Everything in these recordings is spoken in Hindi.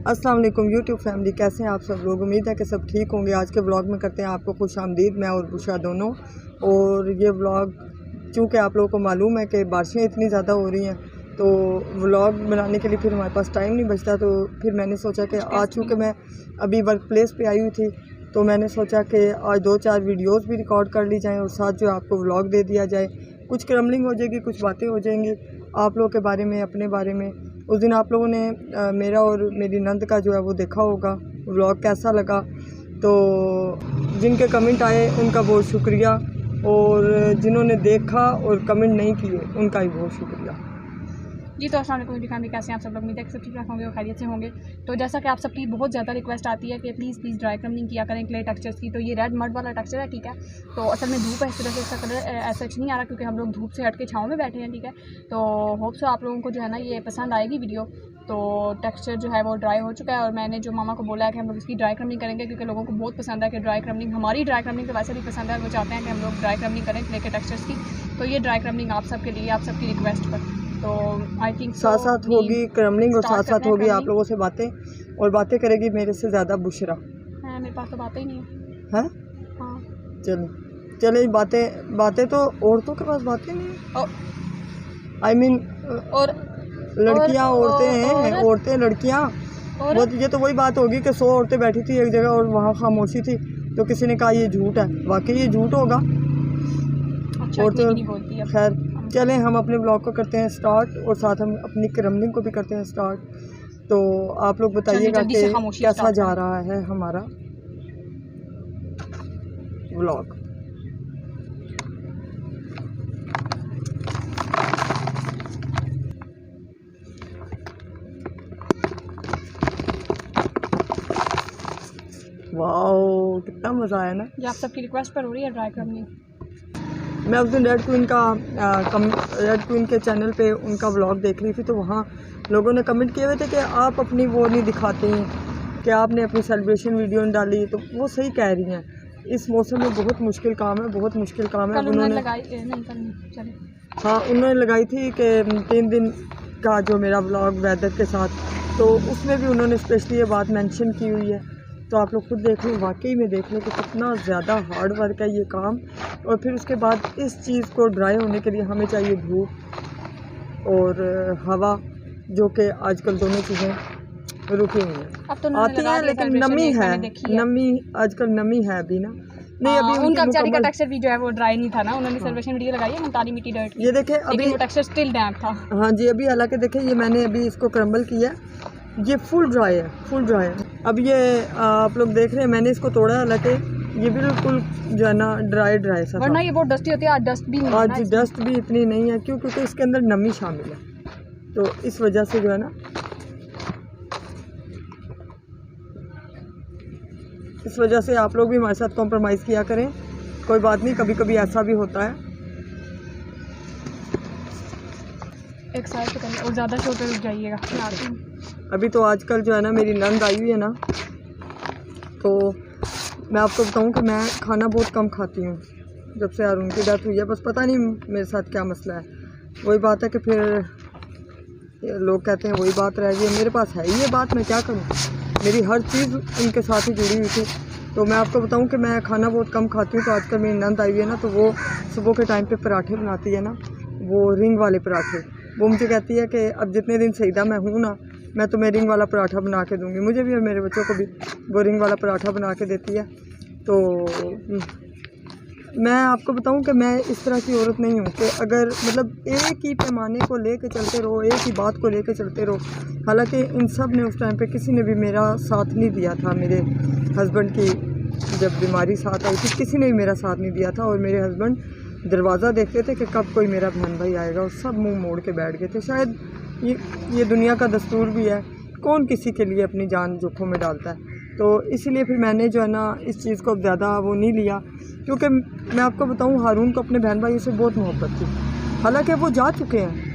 अस्सलाम वालेकुम यूट्यूब फैमिली, कैसे हैं आप सब लोग। उम्मीद है कि सब ठीक होंगे। आज के व्लॉग में करते हैं आपको खुश आमदीद, मैं और बुशरा दोनों। और ये व्लॉग चूँकि आप लोगों को मालूम है कि बारिशें इतनी ज़्यादा हो रही हैं तो व्लॉग बनाने के लिए फिर हमारे पास टाइम नहीं बचता। तो फिर मैंने सोचा कि आज चूँकि मैं अभी वर्क प्लेस पर आई हुई थी तो मैंने सोचा कि आज 2-4 वीडियोज़ भी रिकॉर्ड कर ली जाएँ और साथ जो आपको व्लॉग दे दिया जाए। कुछ क्रमलिंग हो जाएगी, कुछ बातें हो जाएंगी आप लोगों के बारे में, अपने बारे में। उस दिन आप लोगों ने मेरा और मेरी नंद का जो है वो देखा होगा, व्लॉग कैसा लगा। तो जिनके कमेंट आए उनका बहुत शुक्रिया, और जिन्होंने देखा और कमेंट नहीं किए उनका भी बहुत शुक्रिया। जी तो अस्सलाम वालेकुम फैमिली, कैसे हैं आप सब लोग। उम्मीद है कि सब ठीक ठाक होंगे और खैरियत से होंगे। तो जैसा कि आप सबकी बहुत ज़्यादा रिक्वेस्ट आती है कि प्लीज़ ड्राई क्रमिंग किया करें क्ले टेक्सचर्स की। तो ये रेड मड वाला टेक्सचर है, ठीक है। तो असल में धूप है, इस तरह से इसका कलर ऐसा नहीं आ रहा क्योंकि हम लोग धूप से हट के छाँव में बैठे हैं, ठीक है। तो होप सो आप लोगों को जो है ना ये पसंद आएगी वीडियो। तो टेक्सचर जो है वो ड्राई हो चुका है और मैंने जो मामा को बोला है कि हम लोग इसकी ड्राई क्रमिंग करेंगे क्योंकि लोगों को बहुत पसंद है कि ड्राई क्रमिंग, हमारी ड्राई क्रमिंग तो वैसे भी पसंद है। वो चाहते हैं कि हम लोग ड्राई क्रमिंग करें क्ले के टेक्सचर्स की। तो ये ड्राई क्रमिंग आप सबके लिए, आप सबकी रिक्वेस्ट पर। तो आई थिंक साथ साथ होगी क्रमलिंग और साथ साथ होगी आप लोगों से बातें, और बातें करेगी मेरे से ज़्यादा बुशरा। है, मेरे पास तो बातें ही नहीं है। हाँ चले बातें तो औरतों के पास बातें नहीं, आई मीन और लड़कियां औरतें हैं, औरतें लड़कियां। वो ये तो वही बात होगी कि 100 औरतें बैठी थी एक जगह और वहाँ खामोशी थी तो किसी ने कहा ये झूठ है। वाकई ये झूठ होगा। अच्छा, औरतें खैर चलें, हम अपने ब्लॉग को करते हैं स्टार्ट और साथ हम अपनी क्रमलिंग को भी करते हैं स्टार्ट। तो आप लोग बताइएगा कि कैसा जा रहा है हमारा ब्लॉग। वाओ, कितना मज़ा आया ना। ये आप सबकी रिक्वेस्ट पर हो रही है ड्राई क्रमिंग। मैं उस दिन रेड क्वीन के चैनल पे उनका व्लॉग देख रही थी तो वहाँ लोगों ने कमेंट किए हुए थे कि आप अपनी वो नहीं दिखाते हैं, कि आपने अपनी सेलिब्रेशन वीडियो नहीं डाली। तो वो सही कह रही हैं, इस मौसम में बहुत मुश्किल काम है, बहुत मुश्किल काम है। उन्होंने उन्होंने लगाई थी कि 3 दिन का जो मेरा व्लॉग वेदर के साथ, तो उसमें भी उन्होंने स्पेशली ये बात मेंशन की हुई है। तो आप लोग खुद देख लें, वाकई में देख लें कि कितना ज़्यादा हार्ड वर्क है ये काम। और फिर उसके बाद इस चीज़ को ड्राई होने के लिए हमें चाहिए धूप और हवा, जो कि आजकल दोनों चीज़ें रुकी हुई हैं। तो आती हैं लेकिन नमी है, नमी आजकल नमी है अभी ना। नहीं अभी उनका बेचारी का टेक्सचर भी जो है वो ड्राई नहीं था ना। उन्होंने सेलिब्रेशन वीडियो लगाई है मुल्तानी मिट्टी डर्ट। ये देखें अभी वो टेक्सचर स्टिल डैम्प था। हाँ जी, अभी हालांकि देखें ये मैंने अभी इसको क्रम्बल किया है, ये फुल ड्राई है, फुल ड्राई है। अब ये आप लोग देख रहे हैं मैंने इसको तोड़ा, हालांकि ये बिल्कुल जो है ना ड्राई सा, वरना ये बहुत डस्टी होती है। आज डस्ट भी नहीं, आज डस्ट भी इतनी नहीं है क्योंकि इसके अंदर नमी शामिल है। तो इस वजह से जो है ना, इस वजह से आप लोग भी हमारे साथ कॉम्प्रोमाइज़ किया करें। कोई बात नहीं, कभी कभी ऐसा भी होता है। एक साइड से करें और ज़्यादा शोर पे रुक जाइएगा। अभी तो आजकल जो है ना मेरी नंद आई हुई है ना, तो मैं आपको बताऊं कि मैं खाना बहुत कम खाती हूँ जब से यार उनकी डेथ हुई है। बस पता नहीं मेरे साथ क्या मसला है। वही बात है कि फिर लोग कहते हैं वही बात रह गई है, मेरे पास है ही ये बात, मैं क्या करूँ। मेरी हर चीज़ उनके साथ ही जुड़ी हुई थी। तो मैं आपको बताऊं कि मैं खाना बहुत कम खाती हूँ। तो आजकल मेरी नंद आई हुई है ना, तो वो सुबह के टाइम पे पराठे बनाती है ना, वो रिंग वाले पराठे। वो मुझे कहती है कि अब जितने दिन सईदा मैं हूँ ना, मैं तुम्हें रिंग वाला पराठा बना के दूँगी। मुझे भी और मेरे बच्चों को भी वो रिंग वाला पराठा बना के देती है। तो मैं आपको बताऊं कि मैं इस तरह की औरत नहीं हूं कि अगर मतलब एक ही पैमाने को लेके चलते रहो, एक ही बात को लेके चलते रहो। हालांकि इन सब ने उस टाइम पे किसी ने भी मेरा साथ नहीं दिया था। मेरे हस्बैंड की जब बीमारी साथ आई थी, किसी ने भी मेरा साथ नहीं दिया था। और मेरे हस्बैंड दरवाज़ा देखते थे कि कब कोई मेरा बहन भाई आएगा, और सब मुंह मोड़ के बैठ गए थे। शायद ये दुनिया का दस्तूर भी है, कौन किसी के लिए अपनी जान जोखों में डालता है। तो इसीलिए फिर मैंने जो है ना इस चीज़ को ज़्यादा वो नहीं लिया। क्योंकि मैं आपको बताऊं, हारून को अपने बहन भाइयों से बहुत मोहब्बत थी। हालांकि वो जा चुके हैं।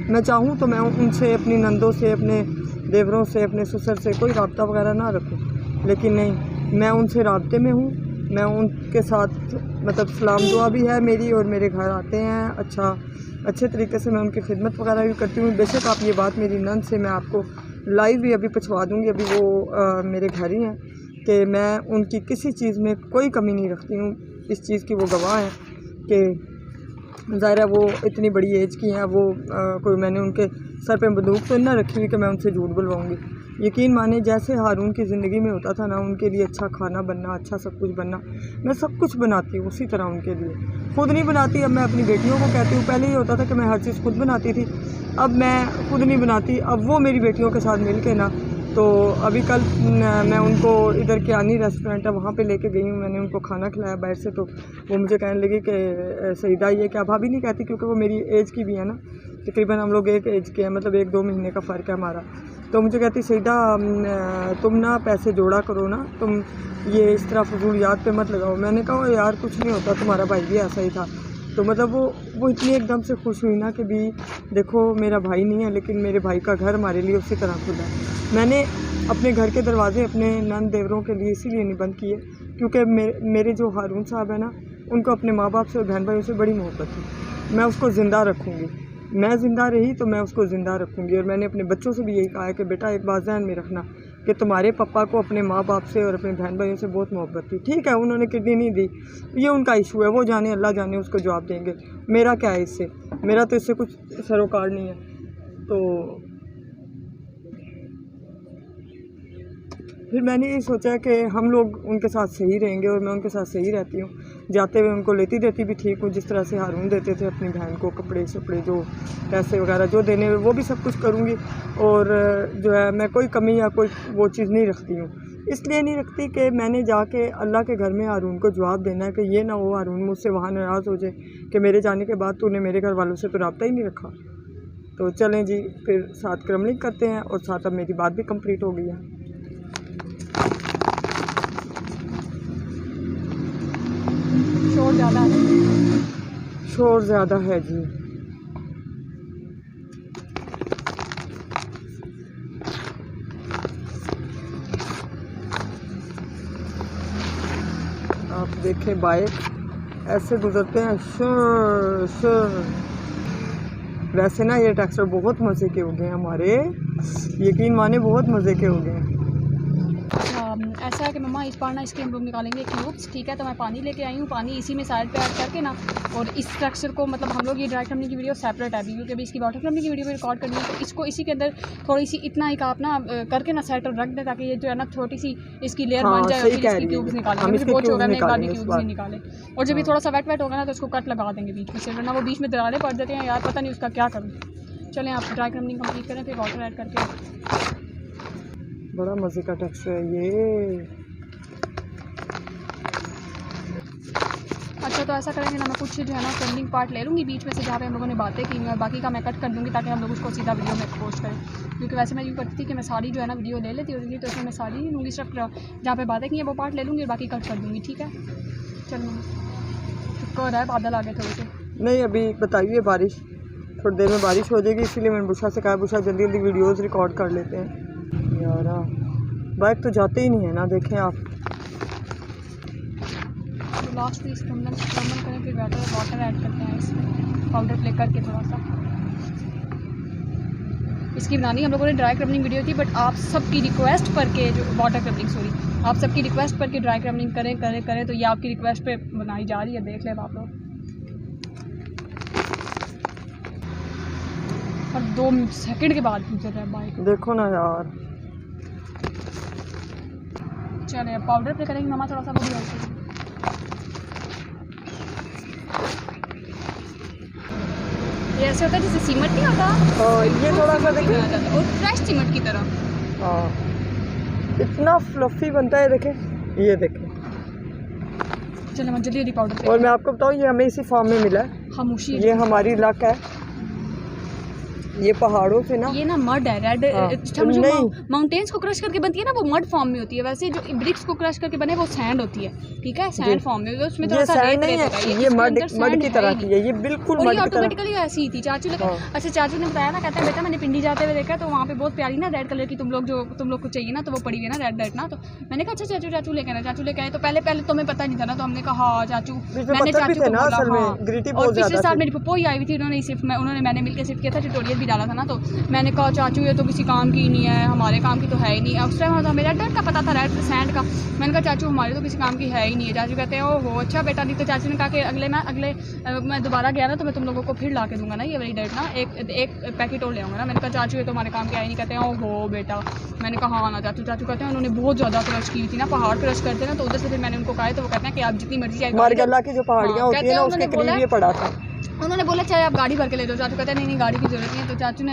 मैं चाहूँ तो मैं उनसे, अपनी नंदों से, अपने देवरों से, अपने ससुर से कोई रब्ता वगैरह ना रखूँ, लेकिन नहीं, मैं उनसे राब्ते में हूँ। मैं उनके साथ मतलब सलाम दुआ भी है मेरी, और मेरे घर आते हैं अच्छे तरीके से मैं उनकी खिदमत वगैरह भी करती हूँ। बेशक आप ये बात मेरी नंद से मैं आपको लाइव भी अभी पछवा दूँगी, अभी वो मेरे घर ही हैं कि मैं उनकी किसी चीज़ में कोई कमी नहीं रखती हूँ। इस चीज़ की वो गवाह हैं कि ज़ाहिर है वो इतनी बड़ी एज की हैं, वो कोई मैंने उनके सर पे बंदूक तो ना रखी हुई कि मैं उनसे झूठ बुलवाऊँगी। यकीन माने जैसे हारून की ज़िंदगी में होता था ना, उनके लिए अच्छा खाना बनना, अच्छा सब कुछ बनना, मैं सब कुछ बनाती हूँ उसी तरह उनके लिए। खुद नहीं बनाती, अब मैं अपनी बेटियों को कहती हूँ। पहले ये होता था कि मैं हर चीज़ खुद बनाती थी, अब मैं खुद नहीं बनाती। अब वो मेरी बेटियों के साथ मिल के ना, तो अभी कल मैं उनको इधर कियानी रेस्टोरेंट है वहाँ पे लेके गई हूँ, मैंने उनको खाना खिलाया बाहर से। तो वो मुझे कहने लगी कि सईदा ये क्या, भाभी नहीं कहती क्योंकि वो मेरी एज की भी है ना, तकरीबन हम लोग एक एज के हैं, मतलब 1-2 महीने का फ़र्क है हमारा। तो मुझे कहती सईदा तुम ना पैसे जोड़ा करो ना, तुम ये इस तरह फजूलियात पे मत लगाओ। मैंने कहा यार कुछ नहीं होता, तुम्हारा भाई भी ऐसा ही था। तो मतलब वो इतनी एकदम से खुश हुई ना कि भी देखो मेरा भाई नहीं है लेकिन मेरे भाई का घर हमारे लिए उसी तरह खुला है। मैंने अपने घर के दरवाजे अपने नंद देवरों के लिए इसीलिए नहीं बंद किए क्योंकि मेरे जो हारून साहब है ना, उनको अपने माँ बाप से और बहन भाइयों से बड़ी मोहब्बत है। मैं उसको ज़िंदा रखूँगी, मैं ज़िंदा रही तो मैं उसको ज़िंदा रखूँगी। और मैंने अपने बच्चों से भी यही कहा है कि बेटा एक बात ध्यान में रखना कि तुम्हारे पापा को अपने माँ बाप से और अपने बहन भाइयों से बहुत मोहब्बत थी। ठीक है उन्होंने किडनी नहीं दी, ये उनका इशू है, वो जाने अल्लाह जाने उसको जवाब देंगे। मेरा क्या है इससे, मेरा तो इससे कुछ सरोकार नहीं है। तो फिर मैंने ये सोचा कि हम लोग उनके साथ सही रहेंगे और मैं उनके साथ सही रहती हूँ। जाते हुए उनको लेती देती भी ठीक हूँ, जिस तरह से हारून देते थे अपनी बहन को कपड़े शपड़े जो पैसे वगैरह जो देने हुए वो भी सब कुछ करूँगी। और जो है मैं कोई कमी या कोई वो चीज़ नहीं रखती हूँ। इसलिए नहीं रखती कि मैंने जाके अल्लाह के घर में हारून को जवाब देना है कि ये ना हो हारून मुझसे वहाँ नाराज़ हो जाए कि मेरे जाने के बाद तूने मेरे घर वालों से तो रब्ता ही नहीं रखा। तो चलें जी फिर साथ क्रमलिंग करते हैं और साथ अब मेरी बात भी कंप्लीट हो गई है। शोर ज़्यादा है, शोर ज़्यादा है जी। आप देखें बाइक ऐसे गुजरते हैं शुर शुर। वैसे ना ये टैक्सर बहुत मज़े के हो गए हमारे, यकीन माने बहुत मज़े के हो गए। ऐसा है कि मम्मा इस बार ना इसके हम लोग निकालेंगे क्यूब्स, ठीक है। तो मैं पानी लेके आई हूँ, पानी इसी में साइड पे ऐड करके ना, और इस स्ट्रक्चर को मतलब हम लोग ये ड्राई करने की वीडियो सेपरेट है अभी क्योंकि अभी इसकी वाटर करने की वीडियो भी रिकॉर्ड करनी है। तो इसको इसी के अंदर थोड़ी सी इतना एक आप ना करके ना सेट रख दें ताकि ये जो है ना छोटी सी इसकी लेयर बन जाए। फिर इसकी क्यूब्स निकालेंगे, बहुत होगा मैं एक बार भी क्यूब्स नहीं निकाले। और जब ये थोड़ा सा वेट होगा ना तो उसको कट लगा देंगे बीच में से, वरना वो बीच में दरारें पड़ देते हैं यार, पता नहीं उसका क्या करूँ। चलें आप ड्राई क्रमलिंग कंप्लीट करें फिर वाटर ऐड करके। बड़ा मज़े का टेक्सचर है ये। अच्छा तो ऐसा करेंगे ना, मैं कुछ जो है ना ट्रेंडिंग पार्ट ले लूँगी बीच में से जहाँ पे हम लोगों ने बातें की, मैं बाकी का मैं कट कर दूँगी ताकि हम लोग उसको सीधा वीडियो में पोस्ट करें। क्योंकि वैसे मैं यूँ करती थी कि मैं सारी जो है ना वीडियो ले लेती होती थी, तो इसमें मैं सारी नहीं लूँगी, सिर्फ जहाँ पे बातें की हैं वो पार्ट ले लूँगी और बाकी कट कर दूँगी, ठीक है। चलो तो रहा है, बादल आ गए थोड़े से। नहीं अभी बताइए, बारिश थोड़ी देर में बारिश हो जाएगी, इसीलिए मैंने बुशा से कहा बुशा जल्दी जल्दी वीडियोज़ रिकॉर्ड कर लेते हैं। यार बाइक तो जाते ही नहीं है ना, देखें आप। लास्ट में स्क्रम्बल करें फिर वाटर ऐड करते हैं इसमें, पाउडर प्ले करके थोड़ा सा। इसकी बनानी हम लोगों ने ड्राई क्रमलिंग वीडियो थी, बट आप सबकी रिक्वेस्ट पर के जो वाटर क्रमलिंग आप सबकी रिक्वेस्ट पर के ड्राई क्रमलिंग करें तो ये आपकी रिक्वेस्ट पे बनाई जा रही है, देख लें आप लोग। और 2 सेकंड के बाद गुजर रहा है बाइक, देखो ना यार। चले अब पाउडर प्ले करेंगे मम्मा, थोड़ा सा वो भी ये ऐसे होता है जैसे सीमेंट नहीं होता, ये थोड़ा सा देखिए और फ्रेश सीमेंट की तरह। हाँ इतना फ्लफी बनता है, देखें ये देखें। चलो मैं जल्दी पाउडर। और मैं आपको बताऊँ ये हमें इसी फार्म में मिला है, खामोशी, ये हमारी इलाका है, ये पहाड़ों से ना, ये ना मड है रेड। माउंटेन्स को क्रश करके बनती है ना वो मड फॉर्म में होती है, वैसे जो ब्रिक्स को क्रश करके बने वो सैंड होती है, ठीक है, सैंड फॉर्म में। उसमें थोड़ा सा रेड नहीं है, ये मड की तरह की है, ये बिल्कुल मड की तरह। ऑटोमेटिकली ऐसी ही थी। चाचू ने अच्छा चाचू ने बताया ना, कहता है बेटा मैंने पिंडी जाते हुए देखा तो वहाँ पे बहुत प्यारी ना रेड कलर की तुम लोग को चाहिए ना तो वो पड़ी हुई ना रेड ना। तो मैंने कहा अच्छा चाचू लेके आना। चाचू लेके आए तो पहले तुम्हें पता नहीं था ना, तो हमने कहा हाँ चाचू, मैंने चाचू को बोला, हाँ। और पिछले साल मेरी पप्पो ही आई हुई थी, मैंने मिलकर सिर्फ किया था, ट्यूटोरियल भी डाला था ना, तो मैंने कहा चाचू ये तो किसी काम की नहीं है, हमारे काम की तो है ही नहीं। उस टाइम मेरा डर का पता था रेड सैंड का। मैंने कहा चाचू हमारे तो किसी काम की है ही नहीं है। चाचू कहते हैं ओहो अच्छा बेटा। नहीं तो चाचू ने कहा कि मैं दोबारा गया ना तो मैं तुम लोगों को फिर ला के दूंगा ना ये वाली डेट ना, एक पैकेट और ले आऊँगा ना। मैंने कहा चाचू ये तो हमारे काम के आई नहीं। कहते हैं ओहो बेटा। मैंने कहा हाँ ना चाचू। चाचू कहते हैं उन्होंने बहुत ज़्यादा क्रश की थी ना, पहाड़ क्रश करते ना, तो उधर से फिर मैंने उनको कहा तो वो कहते हैं कि आप जितनी मर्जी मारगल्ला की जो पहाड़ियाँ होती है ना उसके करीब ये पड़ा था। उन्होंने बोला चाहे आप गाड़ी भर के ले लो। चाचू कहते हैं नहीं गाड़ी की ज़रूरत नहीं है। तो चाचू ने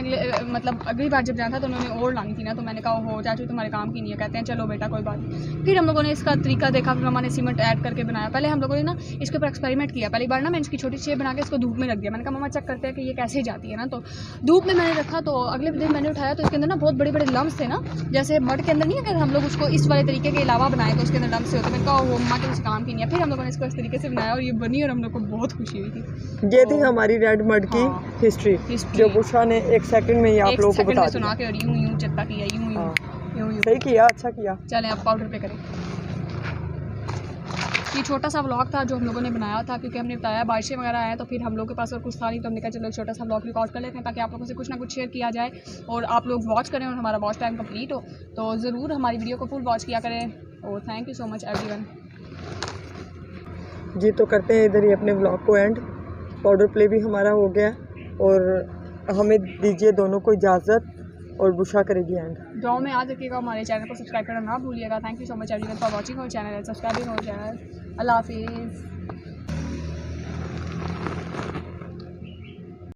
अगली बार जब जाना था तो उन्होंने और लानी थी ना, तो मैंने कहा हो चाचू तुम्हारे काम की नहीं है। कहते हैं चलो बेटा कोई बात नहीं। फिर हम लोगों ने इसका तरीका देखा, फिर हमारे सीमेंट ऐड करके बनाया। पहले हम लोगों ने ना इसके ऊपर एक्सपेरिमेंट किया। पहली बार ना मैंने इसकी छोटी शेप बना के इसको धूप में रख दिया। मैंने कहा मम्मा चेक करते हैं कि ये कैसे जाती है ना, तो धूप में मैंने रखा। तो अगले दिन मैंने उठाया तो इसके अंदर ना बहुत बड़े बड़े लम्स थे ना, जैसे मड के अंदर नहीं, अगर हम लोग उसको इस वाले तरीके के अलावा बनाए तो उसके अंदर लम्स होते। मैंने कहा वो मम्मा के उस काम की नहीं है। फिर हम लोगों ने इसको इस तरीके से बनाया और ये बनी और हम लोग को बहुत खुशी हुई थी। ये थी हमारी रेड मड की हिस्ट्री जो बुशा ने 1 सेकंड में ही आप लोगों को बता दिया। सुना के और यूं चत्ता किया, यूं सही किया, अच्छा किया। चलें अब पाउडर पे करें। ये छोटा सा व्लॉग था जो हम लोगों ने बनाया था, क्योंकि हमने बताया बारिशें वगैरह आए तो फिर हम लोग के पास और कुछ था नहीं, तो हमने कहा चलो एक छोटा सा व्लॉग रिकॉर्ड कर लेते हैं ताकि आप लोगों से कुछ ना कुछ शेयर किया जाए और आप लोग वॉच करें और हमारा वॉच टाइम कंप्लीट हो। तो ज़रूर हमारी वीडियो को फुल वॉच किया करें और thank you so much everyone. जी तो करते हैं इधर ही अपने व्लॉग को एंड। पाउडर प्ले भी हमारा हो गया और हमें दीजिए दोनों को इजाज़त और बुशा करेगी एंड। दुआ में याद रखिएगा, हमारे चैनल को सब्सक्राइब करना ना भूलिएगा। Thank you so much everyone for watching our channel and subscribing our channel. अल्लाह हाफिज़।